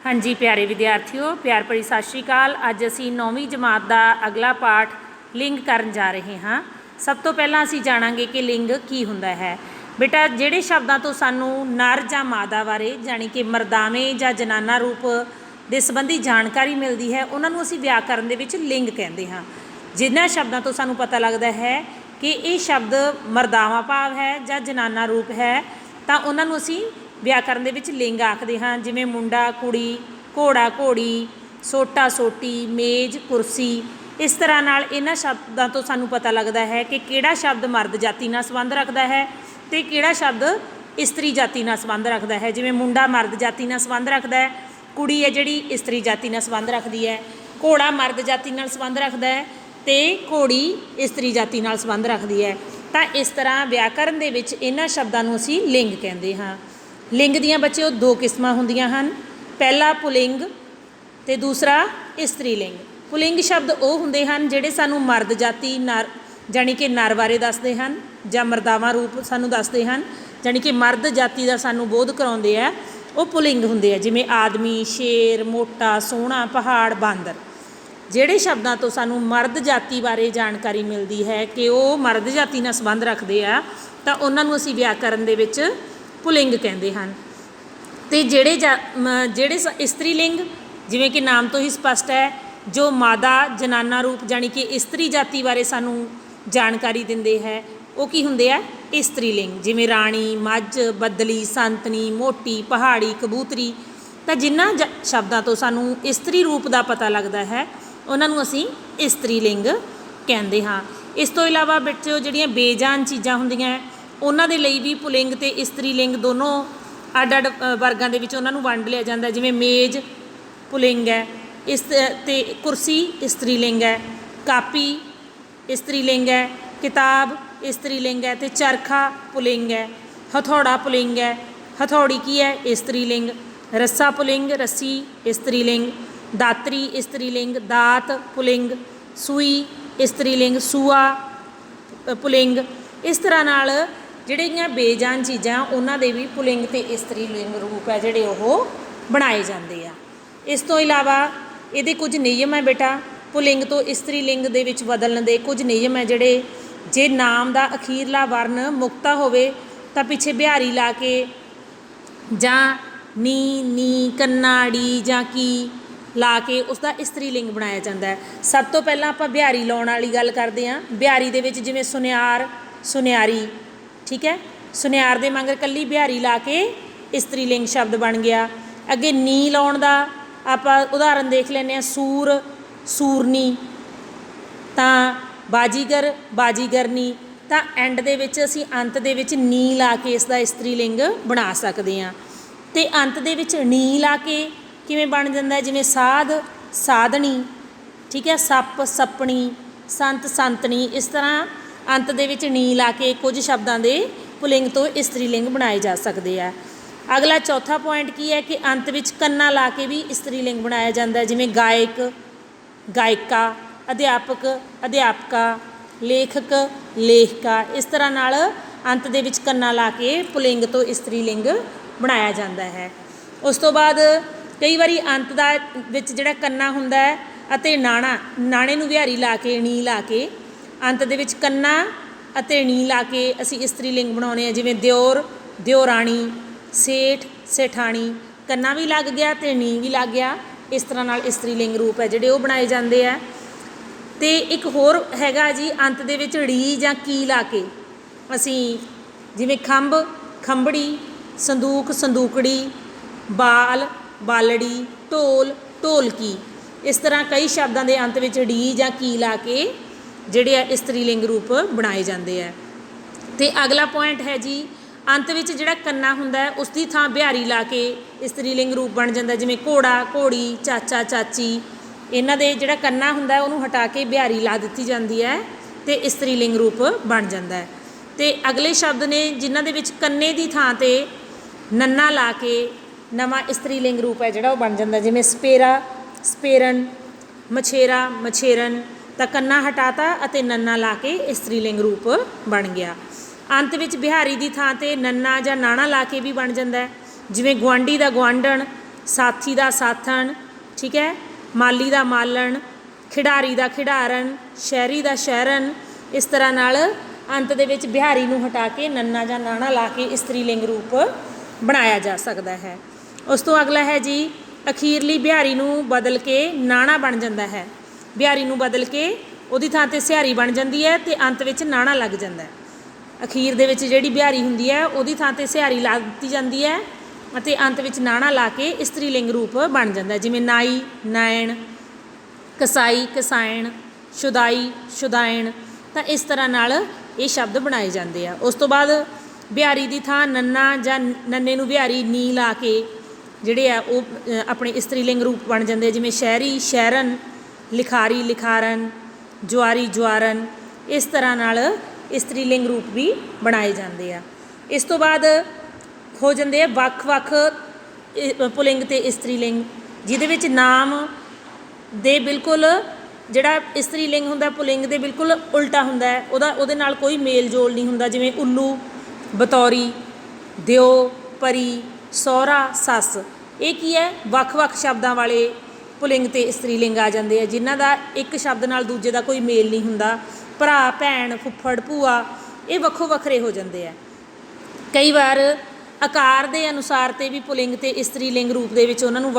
हाँ जी प्यारे विद्यार्थियों, प्यार भरी सत श्री अकाल। अज असी 9वीं जमात का अगला पाठ लिंग करन जा रहे हाँ। सब तो पहला असी जाणांगे कि लिंग की हुंदा है। बेटा जिहड़े शब्दां तो सानू नर जां मादा बारे जानी कि मरदावे जां जनाना रूप दे संबंधी जानकारी मिलती है, उन्हां नूं असी व्याकरण दे विच लिंग कहंदे हाँ। जिन्हां शब्दां तो सानू पता लगदा है कि ये शब्द मरदावा भाव है जां जनाना रूप है, तां उन्हां नूं असी व्याकरण दे विच लिंग आखदे हाँ। जिवें मुंडा कुड़ी, घोड़ा घोड़ी, सोटा सोटी, मेज़ कुर्सी। इस तरह नाल इन्हां शब्दां तो सानू पता लगदा है कि किहड़ा शब्द मर्द जाति नाल संबंध रखदा है ते किहड़ा शब्द इस्त्री जाति नाल संबंध रखदा है। जिवें मुंडा मर्द जाति नाल संबंध रखदा है, कुड़ी है जिहड़ी इस्त्री जाति नाल संबंध रखदी है, घोड़ा मर्द जाति नाल संबंध रखदा है ते घोड़ी इस्त्री जाति नाल संबंध रखदी है। तां इस तरह व्याकरण दे विच इन्हां शब्दां नूं असीं लिंग कहंदे हाँ। लिंग दीआं बच्चों दो किस्मां हुंदियां हन, पहला पुलिंग ते दूसरा इस्त्री लिंग। पुलिंग शब्द वो हुंदे हन जिहड़े सानू मर्द जाति नर जानी कि नर बारे दसदे हन जां मरदावा रूप सानू दसदे हन, जानी कि मर्द जाति का सानू बोध कराउंदे आ, वो पुलिंग हुंदे आ। जिवें आदमी, शेर, मोटा, सोहणा, पहाड़, बांदर। जिहड़े शब्दां तो सानू मर्द जाति बारे जानकारी मिलती है कि वो मर्द जाति नाल संबंध रखदे आ, तां उन्हां नूं असीं व्याकरण दे विच पुलिंग कहंदे हन। ते जिहड़े इस्त्री लिंग जिवें कि नाम तो ही स्पष्ट है, जो मादा जनाना रूप जानी कि इस्त्री जाति बारे सानू जानकारी दिंदे है, वो की हुंदे आ इस्त्री लिंग। जिवें राणी, मझ, बदली, संतनी, मोटी, पहाड़ी, कबूतरी। तां जिन्हां शब्दां तो सानू इस्त्री रूप का पता लगता है, उन्हां नूं असीं इस्त्री लिंग कहंदे हाँ। इस तो इलावा बच्चों जिहड़ियां बेजान चीज़ां हुंदियां उन्हां दे लई भी पुलिंग ते इस्त्री लिंग दोनों अड अड वर्गां दे विच उन्हां नूं वंड लिया जांदा है। जिवें मेज़ पुलिंग है, इस ते कुर्सी इस्त्री लिंग है, कापी इस्त्री लिंग है, किताब इस्त्री लिंग है, ते चरखा पुलिंग है, हथौड़ा पुलिंग है, हथौड़ी की है इस्त्री लिंग, रस्सा पुलिंग रस्सी इस्त्री लिंग, दातरी इस्त्री लिंग, दात पुलिंग, सूई इस्त्री लिंग, सूआ पुलिंग। इस तरह नाल जिहड़ियां बेजान चीज़ां उन्हां दे भी पुलिंग ते इस्त्री लिंग रूप है जिहड़े ओह बनाए जांदे आ। इस तो इलावा इहदे कुछ नियम है बेटा, पुलिंग तो इस्त्री लिंग दे विच बदलण दे कुछ नियम है जिहड़े, जे नाम दा अखीरला वर्ण मुक्ता होवे तां पिछे बिहारी ला के जां नी नी कन्नाड़ी जां की ला के उसका इस्त्री लिंग बनाया जाता है। सब तो पहला आपां बिहारी लाउण वाली गल करदे हां। बिहारी दे विच जिवें सुनियार सुनियारी, ठीक है, सुनियार दे मगर कल्ली बिहारी ला के इस्त्री लिंग शब्द बन गया। अगे नी लाउण दा आपां उदाहरण देख लैंदे हां, सूर सूरनी, तां बाजीगर बाजीगरनी। तां एंड दे विच असीं अंत दे विच नी ला के इसदा इस्त्री लिंग बना सकदे हां। ते अंत दे विच नी ला के किवें बन जांदा है, जिवें साध साधनी, ठीक है, सप सपनी, संत संतनी। इस तरह अंत दे विच नी ला के कुछ शब्दां दे पुलिंग तो इस्त्री लिंग बनाए जा सकते हैं। अगला चौथा पॉइंट की है कि अंत विच कन्ना ला के भी इस्त्री लिंग बनाया जाता है। जिवें गायक गायिका, अध्यापक अध्यापका, लेखक लेखिका। इस तरह नाल अंत दे विच कन्ना ला के पुलिंग तो इस्त्री लिंग बनाया जाता है। उस तो बाद कई बारी अंत दा विच जिहड़ा कन्ना हुंदा है अते नाणा, नाणे नूं बिहारी ला के नी ला के अंत दे विच कन्ना अते नी ला के असी इस्त्री लिंग बनाउने आ। जिवें दिओर दिओराणी, सेठ सेठाणी, कन्ना भी लग गया ते नी भी लग गया। इस तरह नाल इस्त्री लिंग रूप है जिहड़े वो बनाए जाते हैं। तो एक होर हैगा जी, अंत दे विच ड़ी जां की ला के असी जिवें खंभ खंभड़ी, संदूक संदूकड़ी, बाल बालड़ी, ढोल ढोलकी। इस तरह कई शब्दों के अंत विच डी जां की ला के जिहड़े इस्त्री लिंग रूप बनाए जाते हैं। तो अगला पॉइंट है जी, अंत विच जिहड़ा कन्ना हुंदा है उसकी थां बिहारी ला के इस्त्री लिंग रूप बन जाता है। जिवें घोड़ा घोड़ी, चाचा चाची, इन्हां दे जिहड़ा कन्ना हुंदा है उहनूं हटा के बिहारी ला दित्ती जाती है तो इस्त्री लिंग रूप बन जाता है। तो अगले शब्द ने जिन्हां दे विच कन्ने की थां ते नन्ना ला के नवा इस्त्री लिंग रूप है जिहड़ा बन जाता है। जिवें सपेरा सपेरन, मछेरा मछेरन। तां कन्ना हटाता अते नन्ना ला के इस्त्री लिंग रूप बन गया। अंत विच बिहारी की थां ते नन्ना जां नाणा ला के भी बन जाता है। जिवें गुआंढी दा गुआंढण, ਸਾਥੀ ਦਾ ਸਾਥਣ, ਠੀਕ ਹੈ, ਮਾਲੀ ਦਾ ਮਾਲਣ, ਖਿਡਾਰੀ ਦਾ ਖਿਡਾਰਨ, ਸ਼ਹਿਰੀ ਦਾ ਸ਼ਹਿਰਨ। ਇਸ ਤਰ੍ਹਾਂ ਨਾਲ ਅੰਤ ਦੇ ਵਿੱਚ ਬਿਹਾਰੀ ਨੂੰ ਹਟਾ ਕੇ ਨੰਨਾ ਜਾਂ ਨਾਣਾ ਲਾ ਕੇ ਇਸਤਰੀ ਲਿੰਗ ਰੂਪ ਬਣਾਇਆ ਜਾ ਸਕਦਾ ਹੈ। ਉਸ ਤੋਂ ਅਗਲਾ ਹੈ ਜੀ ਅਖੀਰਲੀ ਬਿਹਾਰੀ ਨੂੰ ਬਦਲ ਕੇ ਨਾਣਾ ਬਣ ਜਾਂਦਾ ਹੈ। ਬਿਹਾਰੀ ਨੂੰ ਬਦਲ ਕੇ ਉਹਦੀ ਥਾਂ 'ਤੇ ਸਿਹਾਰੀ ਬਣ ਜਾਂਦੀ ਹੈ ਅਤੇ ਅੰਤ ਵਿੱਚ ਨਾਣਾ ਲੱਗ ਜਾਂਦਾ ਹੈ। ਅਖੀਰ ਦੇ ਵਿੱਚ ਜਿਹੜੀ ਬਿਹਾਰੀ ਹੁੰਦੀ ਹੈ ਉਹਦੀ ਥਾਂ 'ਤੇ ਸਿਹਾਰੀ ਲਾ ਦਿੱਤੀ ਜਾਂਦੀ ਹੈ ਅਤੇ ਅੰਤ ਵਿੱਚ ਨਾਣਾ ਲਾ ਕੇ ਇਸਤਰੀ ਲਿੰਗ ਰੂਪ ਬਣ ਜਾਂਦਾ, ਜਿਵੇਂ ਨਾਈ, ਨਾਇਣ, ਕਸਾਈ, ਕਸਾਇਣ, ਸ਼ੁਦਾਈ, ਸ਼ੁਦਾਇਣ। ਤਾਂ ਇਸ ਤਰ੍ਹਾਂ ਨਾਲ ਇਹ ਸ਼ਬਦ ਬਣਾਏ ਜਾਂਦੇ ਆ। ਉਸ ਤੋਂ ਬਾਅਦ ਬਿਹਾਰੀ ਦੀ ਥਾਂ ਨੰਨਾ ਜਾਂ ਨੰਨੇ ਨੂੰ ਬਿਹਾਰੀ ਨੀ ਲਾ ਕੇ ਜਿਹੜੇ ਆ ਉਹ ਆਪਣੇ ਇਸਤਰੀ ਲਿੰਗ ਰੂਪ ਬਣ ਜਾਂਦੇ ਆ, ਜਿਵੇਂ ਸ਼ਹਿਰੀ, ਸ਼ਹਿਰਨ, ਲਿਖਾਰੀ, ਲਿਖਾਰਨ, ਜੁਆਰੀ, ਜੁਆਰਨ। ਇਸ ਤਰ੍ਹਾਂ ਨਾਲ ਇਸਤਰੀ ਲਿੰਗ ਰੂਪ ਵੀ ਬਣਾਏ ਜਾਂਦੇ ਆ। ਇਸ ਤੋਂ ਬਾਅਦ ਹੋ ਜਾਂਦੇ ਆ ਵੱਖ-ਵੱਖ ਪੁਲਿੰਗ ਅਤੇ ਇਸਤਰੀ ਲਿੰਗ, ਜਿਹਦੇ ਵਿੱਚ ਨਾਮ ਦੇ ਬਿਲਕੁਲ ਜਿਹੜਾ ਇਸਤਰੀ ਲਿੰਗ ਹੁੰਦਾ ਪੁਲਿੰਗ ਦੇ ਬਿਲਕੁਲ ਉਲਟਾ ਹੁੰਦਾ ਹੈ, ਉਹਦੇ ਨਾਲ ਕੋਈ ਮੇਲ ਜੋਲ ਨਹੀਂ ਹੁੰਦਾ, ਜਿਵੇਂ ਉੱਲੂ, ਬਤੌਰੀ, ਦਿਓ, ਪਰੀ, ਸਹੁਰਾ, ਸੱਸ। ਇਹ ਕੀ ਹੈ, ਵੱਖ-ਵੱਖ ਸ਼ਬਦਾਂ ਵਾਲੇ ਪੁਲਿੰਗ ਅਤੇ ਇਸਤਰੀ ਲਿੰਗ ਆ ਜਾਂਦੇ ਆ, ਜਿਨ੍ਹਾਂ ਦਾ ਇੱਕ ਸ਼ਬਦ ਨਾਲ ਦੂਜੇ ਦਾ ਕੋਈ ਮੇਲ ਨਹੀਂ ਹੁੰਦਾ। ਭਰਾ, ਭੈਣ, ਫੁੱਫੜ, ਭੂਆ, ਇਹ ਵੱਖੋ ਵੱਖਰੇ ਹੋ ਜਾਂਦੇ ਆ। ਕਈ ਵਾਰ ਆਕਾਰ ਦੇ ਅਨੁਸਾਰ 'ਤੇ ਵੀ ਪੁਲਿੰਗ ਅਤੇ ਇਸਤਰੀ ਲਿੰਗ ਰੂਪ ਦੇ ਵਿੱਚ ਉਹਨਾਂ ਨੂੰ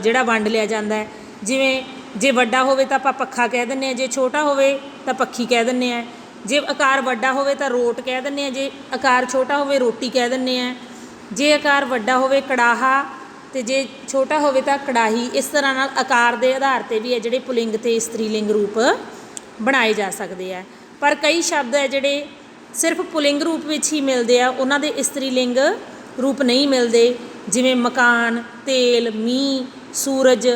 ਜਿਹੜਾ ਵੰਡ ਲਿਆ ਜਾਂਦਾ ਹੈ। ਜਿਵੇਂ ਜੇ ਵੱਡਾ ਹੋਵੇ ਤਾਂ ਆਪਾਂ ਪੱਖਾ ਕਹਿ ਦਿੰਦੇ ਹਾਂ, ਜੇ ਛੋਟਾ ਹੋਵੇ ਤਾਂ ਪੱਖੀ ਕਹਿ ਦਿੰਦੇ ਹਾਂ। ਜੇ ਆਕਾਰ ਵੱਡਾ ਹੋਵੇ ਤਾਂ ਰੋਟ ਕਹਿ ਦਿੰਦੇ ਹਾਂ, ਜੇ ਆਕਾਰ ਛੋਟਾ ਹੋਵੇ ਰੋਟੀ ਕਹਿ ਦਿੰਦੇ ਹਾਂ। ਜੇ ਆਕਾਰ ਵੱਡਾ ਹੋਵੇ ਕੜਾਹਾ ਅਤੇ ਜੇ ਛੋਟਾ ਹੋਵੇ ਤਾਂ ਕੜਾਹੀ। ਇਸ ਤਰ੍ਹਾਂ ਨਾਲ ਆਕਾਰ ਦੇ ਆਧਾਰ 'ਤੇ ਵੀ ਹੈ ਜਿਹੜੇ ਪੁਲਿੰਗ ਅਤੇ ਇਸਤਰੀ ਲਿੰਗ ਰੂਪ ਬਣਾਏ ਜਾ ਸਕਦੇ ਆ। ਪਰ ਕਈ ਸ਼ਬਦ ਹੈ ਜਿਹੜੇ ਸਿਰਫ ਪੁਲਿੰਗ ਰੂਪ ਵਿੱਚ ਹੀ ਮਿਲਦੇ ਆ, ਉਹਨਾਂ ਦੇ ਇਸਤਰੀ ਲਿੰਗ ਰੂਪ ਨਹੀਂ ਮਿਲਦੇ, ਜਿਵੇਂ ਮਕਾਨ, ਤੇਲ, ਮੀਂਹ, ਸੂਰਜ,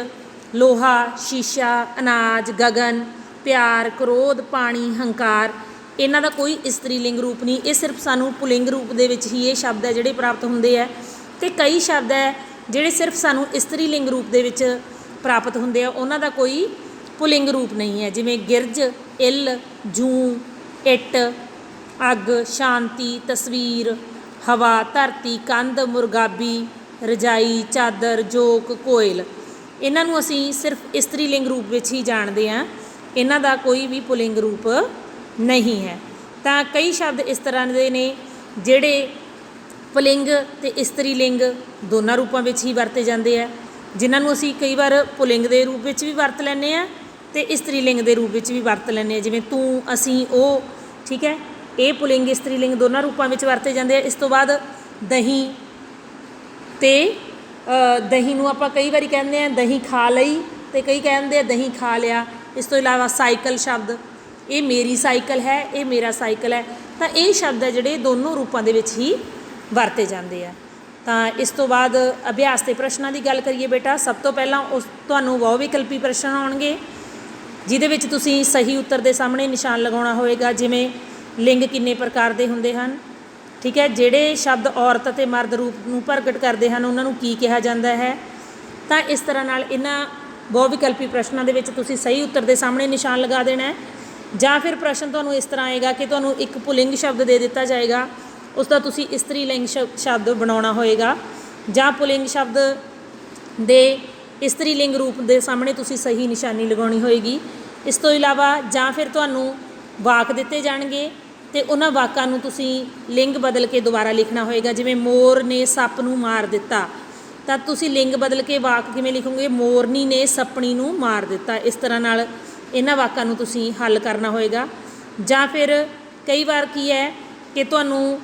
ਲੋਹਾ, ਸ਼ੀਸ਼ਾ, ਅਨਾਜ, ਗਗਨ, ਪਿਆਰ, ਕ੍ਰੋਧ, ਪਾਣੀ, ਹੰਕਾਰ। ਇਹਨਾਂ ਦਾ ਕੋਈ ਇਸਤਰੀ ਲਿੰਗ ਰੂਪ ਨਹੀਂ। ਇਹ ਸਿਰਫ ਸਾਨੂੰ ਪੁਲਿੰਗ ਰੂਪ ਦੇ ਵਿੱਚ ਹੀ ਇਹ ਸ਼ਬਦ ਹੈ ਜਿਹੜੇ ਪ੍ਰਾਪਤ ਹੁੰਦੇ ਹੈ। ਅਤੇ ਕਈ ਸ਼ਬਦ ਹੈ ਜਿਹੜੇ ਸਿਰਫ ਸਾਨੂੰ ਇਸਤਰੀ ਲਿੰਗ ਰੂਪ ਦੇ ਵਿੱਚ ਪ੍ਰਾਪਤ ਹੁੰਦੇ ਆ, ਉਹਨਾਂ ਦਾ ਕੋਈ ਪੁਲਿੰਗ ਰੂਪ ਨਹੀਂ ਹੈ, ਜਿਵੇਂ ਗਿਰਜ, ਇੱਲ, ਜੂੰ, ਇੱਟ, ਅੱਗ, ਸ਼ਾਂਤੀ, ਤਸਵੀਰ, ਹਵਾ, ਧਰਤੀ, ਕੰਧ, ਮੁਰਗਾਬੀ, ਰਜਾਈ, ਚਾਦਰ, ਜੋਕ, ਕੋਇਲ। ਇਹਨਾਂ ਨੂੰ ਅਸੀਂ ਸਿਰਫ ਇਸਤਰੀ ਲਿੰਗ ਰੂਪ ਵਿੱਚ ਹੀ ਜਾਣਦੇ ਹਾਂ, ਇਹਨਾਂ ਦਾ ਕੋਈ ਵੀ ਪੁਲਿੰਗ ਰੂਪ ਨਹੀਂ ਹੈ। ਤਾਂ ਕਈ ਸ਼ਬਦ ਇਸ ਤਰ੍ਹਾਂ ਦੇ ਨੇ ਜਿਹੜੇ ਪੁਲਿੰਗ ਅਤੇ ਇਸਤਰੀ ਲਿੰਗ ਦੋਨਾਂ ਰੂਪਾਂ ਵਿੱਚ ਹੀ ਵਰਤੇ ਜਾਂਦੇ ਆ, ਜਿਨ੍ਹਾਂ ਨੂੰ ਅਸੀਂ ਕਈ ਵਾਰ ਪੁਲਿੰਗ ਦੇ ਰੂਪ ਵਿੱਚ ਵੀ ਵਰਤ ਲੈਂਦੇ ਹਾਂ ਅਤੇ ਇਸਤਰੀ ਲਿੰਗ ਦੇ ਰੂਪ ਵਿੱਚ ਵੀ ਵਰਤ ਲੈਂਦੇ ਹਾਂ, ਜਿਵੇਂ ਤੂੰ, ਅਸੀਂ, ਉਹ। ਠੀਕ ਹੈ, ਇਹ ਪੁਲਿੰਗ ਇਸਤਰੀ ਲਿੰਗ ਦੋਨਾਂ ਰੂਪਾਂ ਵਿੱਚ ਵਰਤੇ ਜਾਂਦੇ ਆ। ਇਸ ਤੋਂ ਬਾਅਦ ਦਹੀਂ ਅਤੇ ਦਹੀਂ ਨੂੰ ਆਪਾਂ ਕਈ ਵਾਰੀ ਕਹਿੰਦੇ ਹਾਂ ਦਹੀਂ ਖਾ ਲਈ, ਅਤੇ ਕਈ ਕਹਿੰਦੇ ਆ ਦਹੀਂ ਖਾ ਲਿਆ। ਇਸ ਤੋਂ ਇਲਾਵਾ ਸਾਈਕਲ ਸ਼ਬਦ, ਇਹ ਮੇਰੀ ਸਾਈਕਲ ਹੈ, ਇਹ ਮੇਰਾ ਸਾਈਕਲ ਹੈ। ਤਾਂ ਇਹ ਸ਼ਬਦ ਹੈ ਜਿਹੜੇ ਦੋਨੋਂ ਰੂਪਾਂ ਦੇ ਵਿੱਚ ਹੀ ਵਰਤੇ ਜਾਂਦੇ ਆ। ਤਾਂ ਇਸ ਤੋਂ ਬਾਅਦ ਅਭਿਆਸ ਦੇ ਪ੍ਰਸ਼ਨਾਂ ਦੀ ਗੱਲ ਕਰੀਏ ਬੇਟਾ, ਸਭ ਤੋਂ ਪਹਿਲਾਂ ਤੁਹਾਨੂੰ ਬਹੁ ਵਿਕਲਪੀ ਪ੍ਰਸ਼ਨ ਆਉਣਗੇ, ਜਿਹਦੇ ਵਿੱਚ ਤੁਸੀਂ ਸਹੀ ਉੱਤਰ ਦੇ ਸਾਹਮਣੇ ਨਿਸ਼ਾਨ ਲਗਾਉਣਾ ਹੋਵੇਗਾ, ਜਿਵੇਂ ਲਿੰਗ ਕਿੰਨੇ ਪ੍ਰਕਾਰ ਦੇ ਹੁੰਦੇ ਹਨ। ਠੀਕ ਹੈ, ਜਿਹੜੇ ਸ਼ਬਦ ਔਰਤ ਅਤੇ ਮਰਦ ਰੂਪ ਨੂੰ ਪ੍ਰਗਟ ਕਰਦੇ ਹਨ ਉਹਨਾਂ ਨੂੰ ਕੀ ਕਿਹਾ ਜਾਂਦਾ ਹੈ। ਤਾਂ ਇਸ ਤਰ੍ਹਾਂ ਨਾਲ ਇਹਨਾਂ ਬਹੁ ਵਿਕਲਪੀ ਪ੍ਰਸ਼ਨਾਂ ਦੇ ਵਿੱਚ ਤੁਸੀਂ ਸਹੀ ਉੱਤਰ ਦੇ ਸਾਹਮਣੇ ਨਿਸ਼ਾਨ ਲਗਾ ਦੇਣਾ ਹੈ। ਜਾਂ ਫਿਰ ਪ੍ਰਸ਼ਨ ਤੁਹਾਨੂੰ ਇਸ ਤਰ੍ਹਾਂ ਆਏਗਾ ਕਿ ਤੁਹਾਨੂੰ ਇੱਕ ਪੁਲਿੰਗ ਸ਼ਬਦ ਦੇ ਦਿੱਤਾ ਜਾਏਗਾ, ਉਸ ਦਾ ਤੁਸੀਂ ਇਸਤਰੀ ਲਿੰਗ ਸ਼ਬਦ ਬਣਾਉਣਾ ਹੋਏਗਾ, ਜਾਂ ਪੁਲਿੰਗ ਸ਼ਬਦ ਦੇ ਇਸਤਰੀ ਲਿੰਗ ਰੂਪ ਦੇ ਸਾਹਮਣੇ ਤੁਸੀਂ ਸਹੀ ਨਿਸ਼ਾਨੀ ਲਗਾਉਣੀ ਹੋਏਗੀ। ਇਸ ਤੋਂ ਇਲਾਵਾ ਜਾਂ ਫਿਰ ਤੁਹਾਨੂੰ ਵਾਕ ਦਿੱਤੇ ਜਾਣਗੇ ਅਤੇ ਉਹਨਾਂ ਵਾਕਾਂ ਨੂੰ ਤੁਸੀਂ ਲਿੰਗ ਬਦਲ ਕੇ ਦੁਬਾਰਾ ਲਿਖਣਾ ਹੋਏਗਾ, ਜਿਵੇਂ ਮੋਰ ਨੇ ਸੱਪ ਨੂੰ ਮਾਰ ਦਿੱਤਾ, ਤਾਂ ਤੁਸੀਂ ਲਿੰਗ ਬਦਲ ਕੇ ਵਾਕ ਕਿਵੇਂ ਲਿਖੋਗੇ, ਮੋਰਨੀ ਨੇ ਸੱਪਣੀ ਨੂੰ ਮਾਰ ਦਿੱਤਾ। ਇਸ ਤਰ੍ਹਾਂ ਨਾਲ ਇਹਨਾਂ ਵਾਕਾਂ ਨੂੰ ਤੁਸੀਂ ਹੱਲ ਕਰਨਾ ਹੋਏਗਾ। ਜਾਂ ਫਿਰ ਕਈ ਵਾਰ ਕੀ ਹੈ ਕਿ ਤੁਹਾਨੂੰ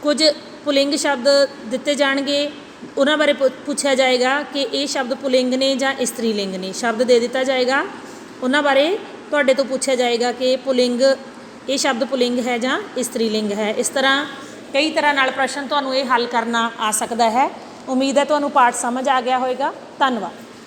ਕੁਝ ਪੁਲਿੰਗ ਸ਼ਬਦ ਦਿੱਤੇ ਜਾਣਗੇ, ਉਹਨਾਂ ਬਾਰੇ ਪੁੱਛਿਆ ਜਾਏਗਾ ਕਿ ਇਹ ਸ਼ਬਦ ਪੁਲਿੰਗ ਨੇ ਜਾਂ ਇਸਤਰੀ ਲਿੰਗ ਨੇ। ਸ਼ਬਦ ਦੇ ਦਿੱਤਾ ਜਾਏਗਾ, ਉਹਨਾਂ ਬਾਰੇ ਤੁਹਾਡੇ ਤੋਂ ਪੁੱਛਿਆ ਜਾਏਗਾ ਕਿ ਪੁਲਿੰਗ, ਇਹ ਸ਼ਬਦ ਪੁਲਿੰਗ ਹੈ ਜਾਂ ਇਸਤਰੀ ਲਿੰਗ ਹੈ। ਇਸ ਤਰ੍ਹਾਂ ਕਈ ਤਰ੍ਹਾਂ ਨਾਲ ਪ੍ਰਸ਼ਨ ਤੁਹਾਨੂੰ ਇਹ ਹੱਲ ਕਰਨਾ ਆ ਸਕਦਾ ਹੈ। ਉਮੀਦ ਹੈ ਤੁਹਾਨੂੰ ਪਾਠ ਸਮਝ ਆ ਗਿਆ ਹੋਵੇਗਾ। ਧੰਨਵਾਦ।